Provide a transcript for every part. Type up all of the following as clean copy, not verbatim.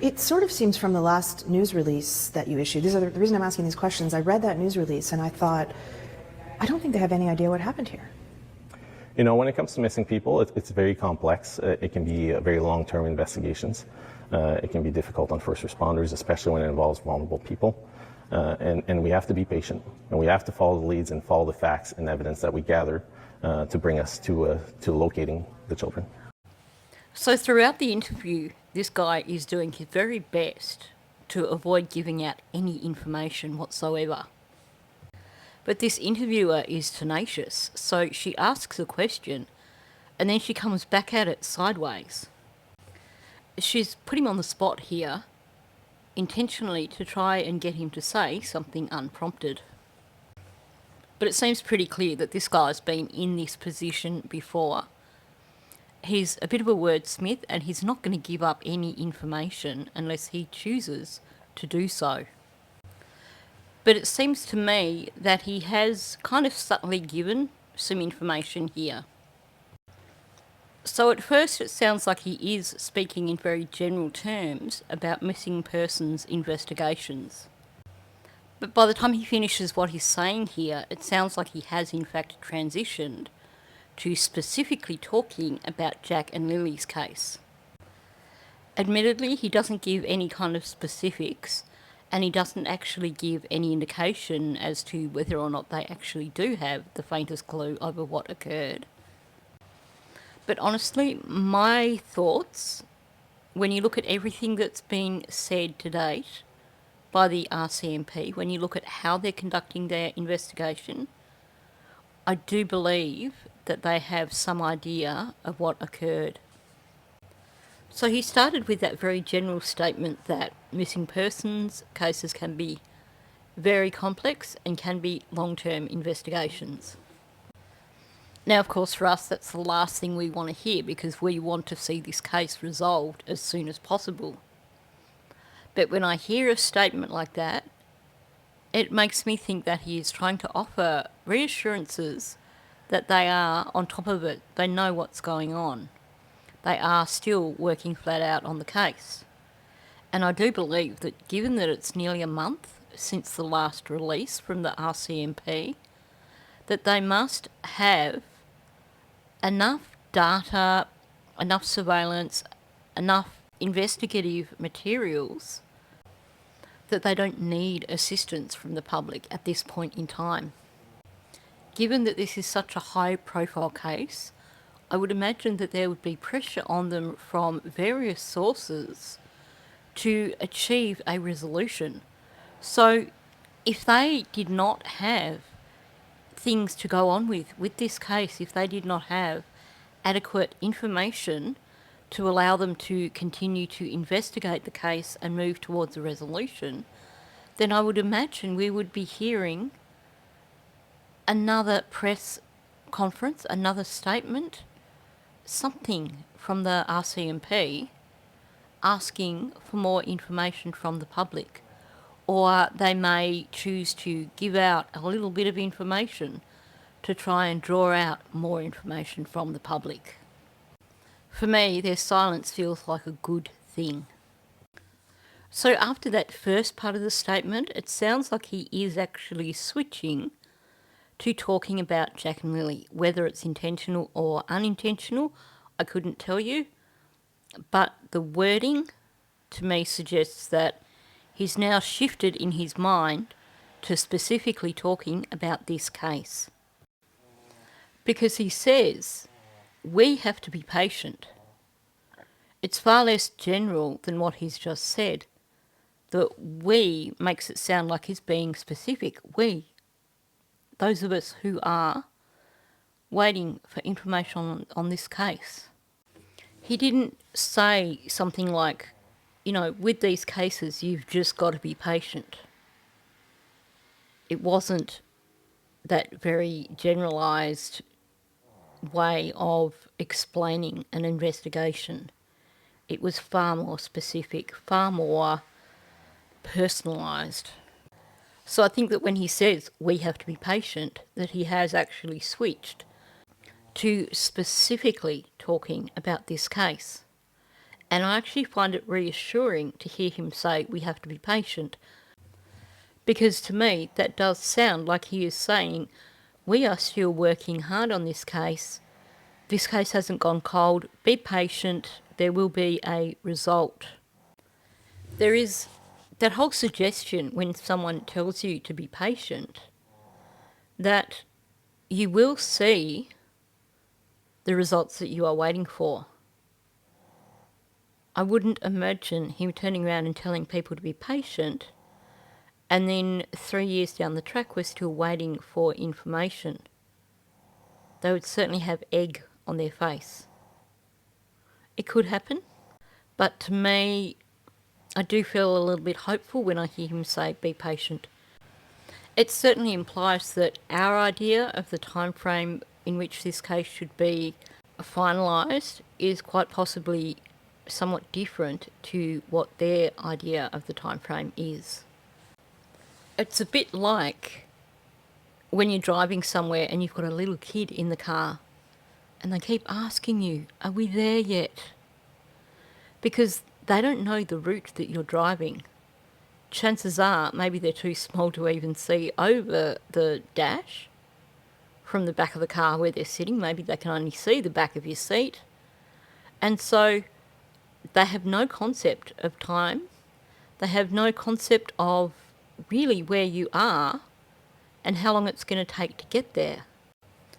It sort of seems from the last news release that you issued, the reason I'm asking these questions, I read that news release and I thought, I don't think they have any idea what happened here. You know, when it comes to missing people, it's very complex. It can be very long-term investigations. It can be difficult on first responders, especially when it involves vulnerable people. And we have to be patient, and we have to follow the leads and follow the facts and evidence that we gather to bring us to locating the children. So throughout the interview, this guy is doing his very best to avoid giving out any information whatsoever. But this interviewer is tenacious, so she asks a question and then she comes back at it sideways. She's put him on the spot here, intentionally to try and get him to say something unprompted. But it seems pretty clear that this guy's been in this position before. He's a bit of a wordsmith and he's not going to give up any information unless he chooses to do so. But it seems to me that he has kind of subtly given some information here. So at first it sounds like he is speaking in very general terms about missing persons investigations. But by the time he finishes what he's saying here, it sounds like he has in fact transitioned to specifically talking about Jack and Lily's case. Admittedly, he doesn't give any kind of specifics, and he doesn't actually give any indication as to whether or not they actually do have the faintest clue over what occurred. But honestly, my thoughts, when you look at everything that's been said to date by the RCMP, when you look at how they're conducting their investigation, I do believe that they have some idea of what occurred. So he started with that very general statement that missing persons cases can be very complex and can be long-term investigations. Now, of course, for us, that's the last thing we want to hear because we want to see this case resolved as soon as possible. But when I hear a statement like that, it makes me think that he is trying to offer reassurances that they are on top of it. They know what's going on. They are still working flat out on the case. And I do believe that given that it's nearly a month since the last release from the RCMP, that they must have enough data, enough surveillance, enough investigative materials that they don't need assistance from the public at this point in time. Given that this is such a high-profile case, I would imagine that there would be pressure on them from various sources to achieve a resolution. So if they did not have things to go on with this case, if they did not have adequate information to allow them to continue to investigate the case and move towards a resolution, then I would imagine we would be hearing another press conference, another statement, something from the RCMP asking for more information from the public. Or they may choose to give out a little bit of information to try and draw out more information from the public. For me, their silence feels like a good thing. So after that first part of the statement, it sounds like he is actually switching to talking about Jack and Lily. Whether it's intentional or unintentional, I couldn't tell you. But the wording to me suggests that he's now shifted in his mind to specifically talking about this case. Because he says, we have to be patient. It's far less general than what he's just said. The we makes it sound like he's being specific. We, those of us who are waiting for information on this case. He didn't say something like, you know, with these cases, you've just got to be patient. It wasn't that very generalised way of explaining an investigation. It was far more specific, far more personalised. So I think that when he says we have to be patient, that he has actually switched to specifically talking about this case. And I actually find it reassuring to hear him say we have to be patient, because to me that does sound like he is saying we are still working hard on this case. This case hasn't gone cold. Be patient. There will be a result. There is that whole suggestion when someone tells you to be patient that you will see the results that you are waiting for. I wouldn't imagine him turning around and telling people to be patient and then 3 years down the track we're still waiting for information. They would certainly have egg on their face. It could happen, but to me, I do feel a little bit hopeful when I hear him say be patient. It certainly implies that our idea of the time frame in which this case should be finalised is quite possibly somewhat different to what their idea of the time frame is. It's a bit like when you're driving somewhere and you've got a little kid in the car and they keep asking you, are we there yet? Because they don't know the route that you're driving. Chances are maybe they're too small to even see over the dash from the back of the car where they're sitting. Maybe they can only see the back of your seat. And so they have no concept of time. They have no concept of really where you are and how long it's going to take to get there.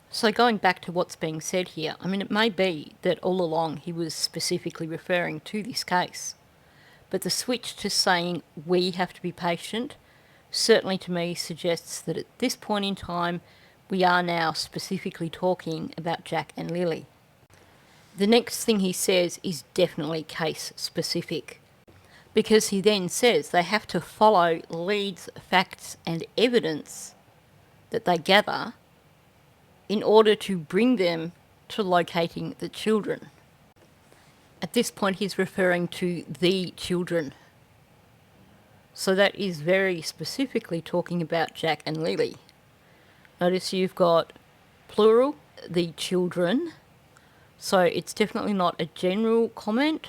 So going back to what's being said here, I mean, it may be that all along he was specifically referring to this case, but the switch to saying we have to be patient certainly to me suggests that at this point in time we are now specifically talking about Jack and Lily. The next thing he says is definitely case specific, because he then says they have to follow leads, facts and evidence that they gather in order to bring them to locating the children. At this point he's referring to the children. So that is very specifically talking about Jack and Lily. Notice you've got plural, the children, so it's definitely not a general comment.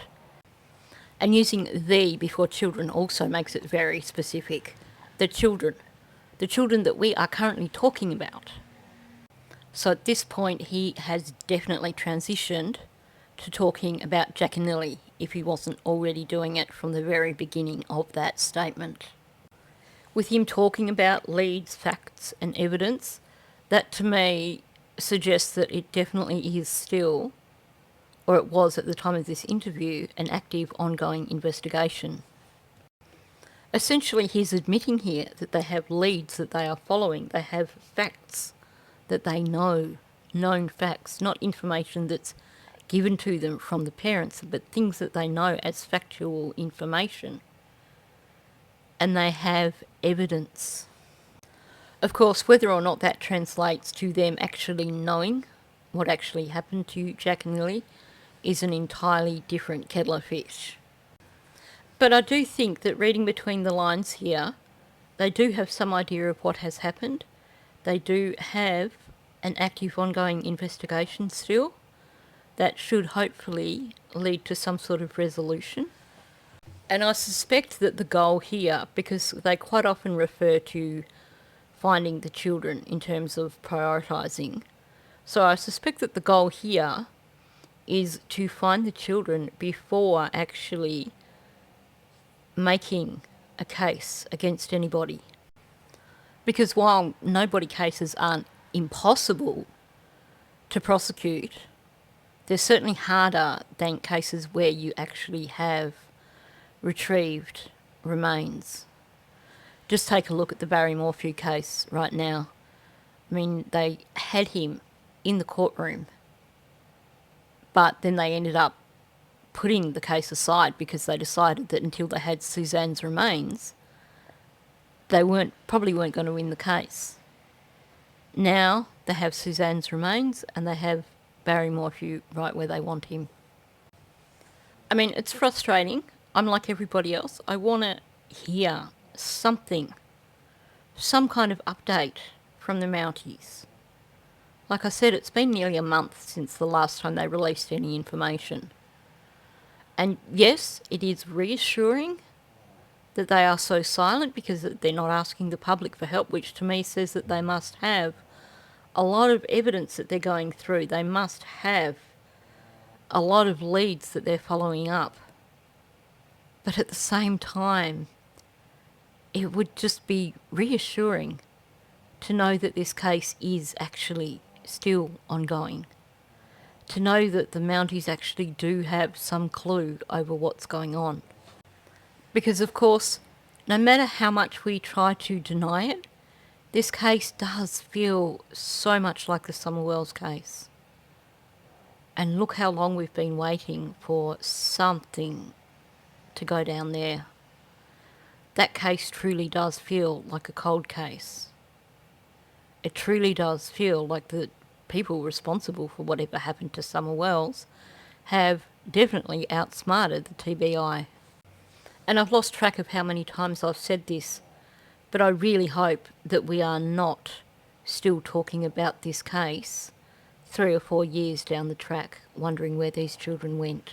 And using the before children also makes it very specific. The children that we are currently talking about. So at this point he has definitely transitioned to talking about Jack and Lily, if he wasn't already doing it from the very beginning of that statement. With him talking about leads, facts and evidence, that to me suggests that it definitely is still, or it was at the time of this interview, an active ongoing investigation. Essentially he's admitting here that they have leads that they are following, they have facts that they know, known facts, not information that's given to them from the parents, but things that they know as factual information. And they have evidence. Of course, whether or not that translates to them actually knowing what actually happened to Jack and Lily is an entirely different kettle of fish. But I do think that reading between the lines here, they do have some idea of what has happened. They do have an active ongoing investigation still that should hopefully lead to some sort of resolution. And I suspect that the goal here, because they quite often refer to finding the children in terms of prioritising, so I suspect that the goal here is to find the children before actually making a case against anybody. Because while nobody cases aren't impossible to prosecute, they're certainly harder than cases where you actually have retrieved remains. Just take a look at the Barry Morphew case right now. I mean, they had him in the courtroom, but then they ended up putting the case aside because they decided that until they had Suzanne's remains, they probably weren't going to win the case. Now they have Suzanne's remains and they have Barry Morphew right where they want him. I mean, it's frustrating. I'm like everybody else. I want to hear something, some kind of update from the Mounties. Like I said, it's been nearly a month since the last time they released any information. And yes, it is reassuring that they are so silent because they're not asking the public for help, which to me says that they must have a lot of evidence that they're going through. They must have a lot of leads that they're following up. But at the same time, it would just be reassuring to know that this case is actually still ongoing. To know that the Mounties actually do have some clue over what's going on. Because, of course, no matter how much we try to deny it, this case does feel so much like the Summer Wells case. And look how long we've been waiting for something to go down there. That case truly does feel like a cold case. It truly does feel like the people responsible for whatever happened to Summer Wells have definitely outsmarted the TBI. And I've lost track of how many times I've said this, but I really hope that we are not still talking about this case 3 or 4 years down the track, wondering where these children went.